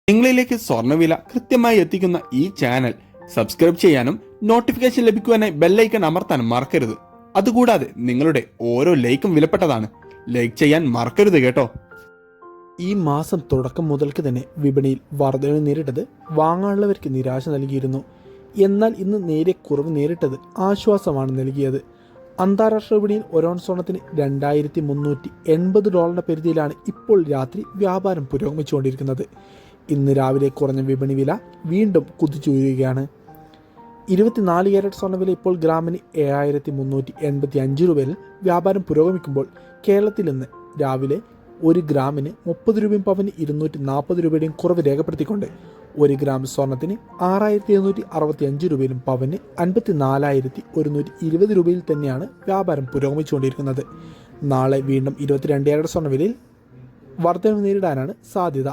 നിങ്ങളിലേക്ക് സ്വർണ്ണവില കൃത്യമായി എത്തിക്കുന്ന ഈ ചാനൽ സബ്സ്ക്രൈബ് ചെയ്യാനും നോട്ടിഫിക്കേഷൻ ലഭിക്കുവാനായി ബെല്ലൈക്കൺ അമർത്താനും മറക്കരുത്. അതുകൂടാതെ നിങ്ങളുടെ ഓരോ ലൈക്കും വിലപ്പെട്ടതാണ്. ലൈക്ക് ചെയ്യാൻ മറക്കരുത് കേട്ടോ. ഈ മാസം തുടക്കം മുതൽക്ക് തന്നെ വിപണിയിൽ വർധന നേരിട്ടത് വാങ്ങാനുള്ളവർക്ക് നിരാശ നൽകിയിരുന്നു. എന്നാൽ ഇന്ന് നേരിയ കുറവ് നേരിട്ടത് ആശ്വാസമാണ് നൽകിയത്. അന്താരാഷ്ട്ര വിപണിയിൽ ഒരോൺ സ്വർണത്തിന് $2,380 പരിധിയിലാണ് ഇപ്പോൾ രാത്രി വ്യാപാരം പുരോഗമിച്ചുകൊണ്ടിരിക്കുന്നത്. ഇന്ന് രാവിലെ കുറഞ്ഞ വിപണി വില വീണ്ടും കുതിച്ചുയരുകയാണ്. 24 ക്യാരറ്റ് സ്വർണ്ണവില ഇപ്പോൾ ഗ്രാമിന് 7,385 രൂപയിൽ വ്യാപാരം പുരോഗമിക്കുമ്പോൾ കേരളത്തിൽ ഇന്ന് രാവിലെ 1 ഗ്രാമിന് 30 രൂപയും പവന് 240 രൂപയുടെയും കുറവ് രേഖപ്പെടുത്തിക്കൊണ്ട് 1 ഗ്രാം സ്വർണത്തിന് 6,765 രൂപയിലും പവന് 54,120 രൂപയിൽ തന്നെയാണ് വ്യാപാരം പുരോഗമിച്ചുകൊണ്ടിരിക്കുന്നത്. നാളെ വീണ്ടും 22 ക്യാരറ്റ് സ്വർണ്ണവിലയിൽ വർധന നേരിടാനാണ് സാധ്യത.